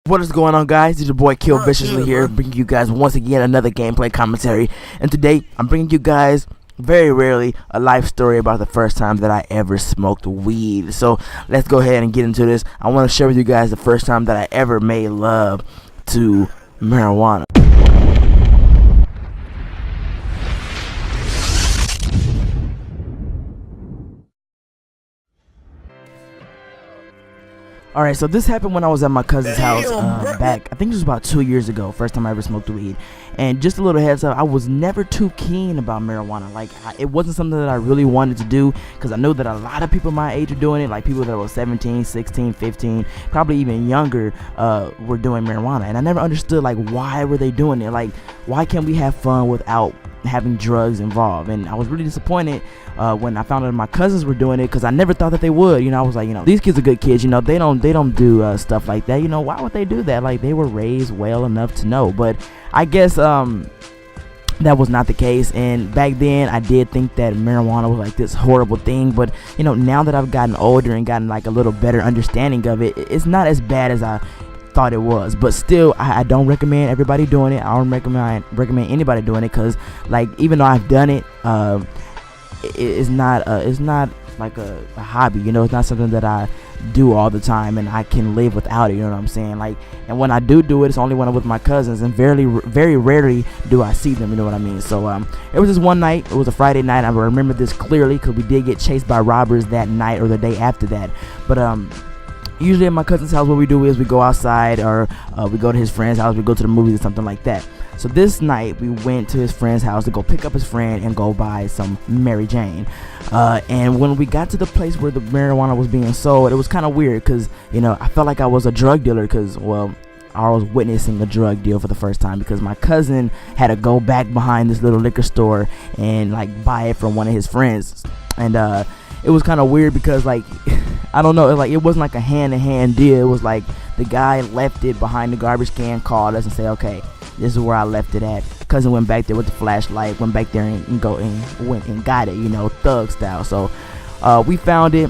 What is going on, guys? It's your boy KillViciously here, bringing you guys once again another gameplay commentary. And today I'm bringing you guys very rarely a life story about the first time that I ever smoked weed. So let's go ahead and get into this. I want to share with you guys the first time that I ever made love to marijuana. Alright, so this happened when I was at my cousin's house back, I think it was about 2 years ago, first time I ever smoked weed. And just a little heads up, I was never too keen about marijuana. Like, it wasn't something that I really wanted to do, because I know that a lot of people my age are doing it, like people that were 17, 16, 15, probably even younger, were doing marijuana. And I never understood, like, why were they doing it? Like, why can't we have fun without having drugs involved? And I was really disappointed when I found out my cousins were doing it, because I never thought that they would. You know, I was like, you know, these kids are good kids, you know, they don't do stuff like that. You know, why would they do that? Like, they were raised well enough to know. But I guess that was not the case. And back then I did think that marijuana was like this horrible thing, but you know, now that I've gotten older and gotten like a little better understanding of it, it's not as bad as I thought it was. But still, I don't recommend everybody doing it. I don't recommend anybody doing it, because like, even though I've done it, it's not like a hobby, you know. It's not something that I do all the time and I can live without it, you know what I'm saying? Like, and when I do it, it's only when I'm with my cousins, and very rarely do I see them, you know what I mean? So it was this one night, it was a Friday night. I remember this clearly because we did get chased by robbers that night or the day after that. But usually at my cousin's house, what we do is we go outside, or we go to his friend's house, we go to the movies or something like that. So this night we went to his friend's house to go pick up his friend and go buy some Mary Jane. And when we got to the place where the marijuana was being sold, it was kind of weird, because you know, I felt like I was a drug dealer, because, well, I was witnessing a drug deal for the first time, because my cousin had to go back behind this little liquor store and like buy it from one of his friends. And it was kind of weird, because like I don't know, like, it wasn't like a hand-to-hand deal. It was like the guy left it behind the garbage can, called us and said, okay, this is where I left it at. Cousin went back there with the flashlight, went back there and went and got it, you know, thug style. So we found it,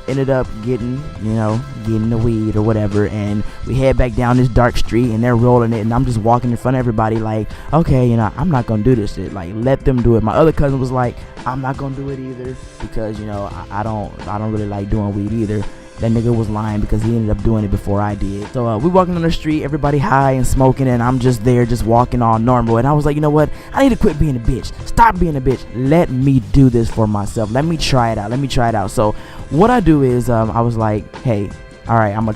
ended up getting the weed or whatever, and we head back down this dark street, and they're rolling it, and I'm just walking in front of everybody like, okay, you know, I'm not gonna do this shit, like, let them do it. My other cousin was like, I'm not gonna do it either, because, you know, I don't really like doing weed either. That nigga was lying, because he ended up doing it before I did. So we walking on the street, everybody high and smoking, and I'm just there, just walking all normal. And I was like, you know what? I need to quit being a bitch. Stop being a bitch. Let me do this for myself. Let me try it out. So what I do is, I was like, hey, all right, I'm gonna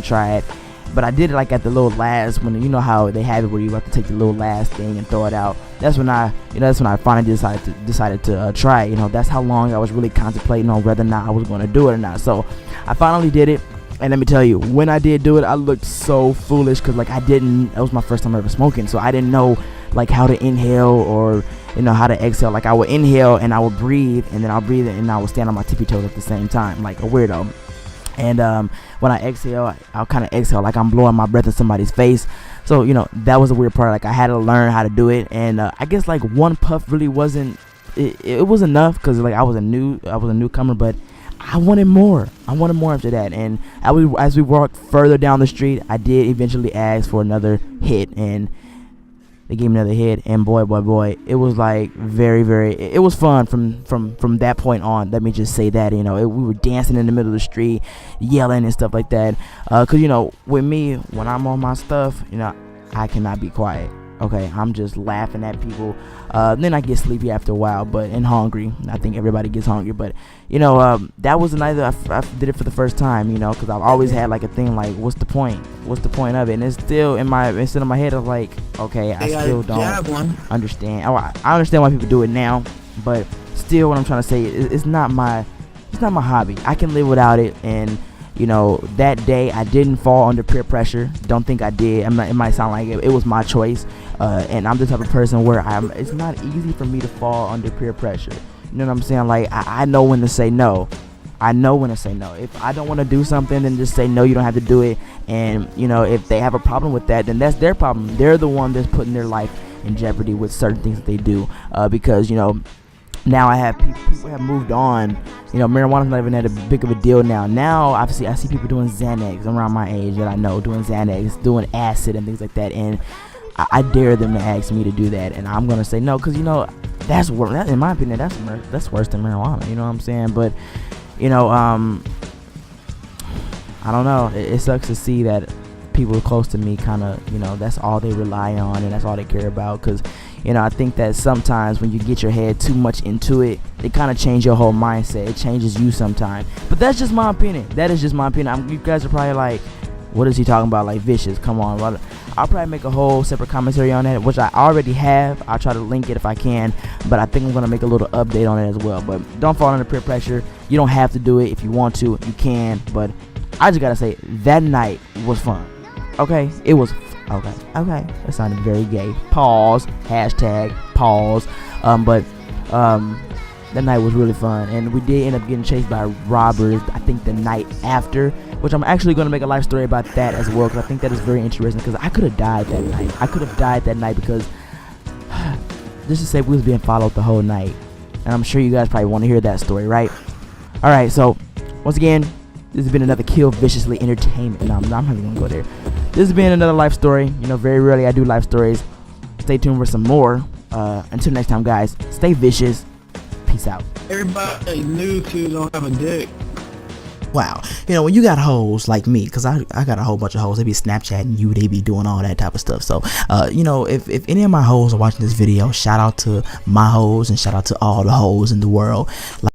try it. But I did it like at the little last, when, you know how they have it where you have to take the little last thing and throw it out. That's when I finally decided to try it. You know, that's how long I was really contemplating on whether or not I was going to do it or not. So I finally did it, and let me tell you, when I did do it, I looked so foolish, because like, that was my first time ever smoking, so I didn't know like how to inhale, or you know, how to exhale. Like, I would inhale and I would breathe, and then I'll breathe and I would stand on my tippy toes at the same time, like a weirdo. And when I exhale, I'll kind of exhale like I'm blowing my breath in somebody's face. So, you know, that was the weird part. Like, I had to learn how to do it, and I guess like one puff really wasn't. It was enough, because like I was a newcomer, but I wanted more. After that. And as we walked further down the street, I did eventually ask for another hit, and they gave me another hit, and boy, it was like it was fun from that point on. Let me just say that, you know, we were dancing in the middle of the street, yelling and stuff like that, because, you know, with me, when I'm on my stuff, you know, I cannot be quiet. Okay, I'm just laughing at people. Then I get sleepy after a while, and hungry. I think everybody gets hungry, but you know, that was the night that I did it for the first time. You know, because I've always had like a thing like, what's the point? What's the point of it? And it's still in my head of like, okay, I still don't understand. I understand why people do it now, but still, what I'm trying to say is, it's not my hobby. I can live without it. And you know, that day I didn't fall under peer pressure. Don't think I did. It might sound like it was my choice. And I'm the type of person where it's not easy for me to fall under peer pressure. You know what I'm saying? Like, I know when to say no. If I don't want to do something, then just say no, you don't have to do it. And, you know, if they have a problem with that, then that's their problem. They're the one that's putting their life in jeopardy with certain things that they do. Because, you know, now I have people have moved on. You know, marijuana's not even that big of a deal now. Now I see people doing Xanax around my age that I know, doing Xanax, doing acid and things like that, and I dare them to ask me to do that, and I'm gonna say no, because you know that's worse. In my opinion, that's worse than marijuana. You know what I'm saying? But you know, I don't know. It sucks to see that people close to me kind of, you know, that's all they rely on and that's all they care about. Because you know, I think that sometimes when you get your head too much into it, it kind of changes your whole mindset. It changes you sometimes. But that's just my opinion. That is just my opinion. You guys are probably like, what is he talking about? Like, vicious, come on. I'll probably make a whole separate commentary on that, which I already have. I'll try to link it if I can, but I think I'm going to make a little update on it as well. But don't fall under peer pressure. You don't have to do it. If you want to, you can. But I just got to say, that night was fun. Okay? It was okay. That sounded very gay. Pause. Hashtag pause. That night was really fun, and we did end up getting chased by robbers, I think the night after, which I'm actually going to make a life story about that as well, because I think that is very interesting, because I could have died that night. I could have died that night because, just to say, we was being followed the whole night, and I'm sure you guys probably want to hear that story, right? Alright, so, once again, this has been another Kill Viciously entertainment. No, I'm not even going to go there. This has been another life story. You know, very rarely I do life stories. Stay tuned for some more. Until next time, guys, stay vicious. Peace out. Everybody new to don't have a dick. Wow. You know, when you got hoes like me, because I got a whole bunch of hoes, they be Snapchatting you, they be doing all that type of stuff. So, you know, if any of my hoes are watching this video, shout out to my hoes and shout out to all the hoes in the world.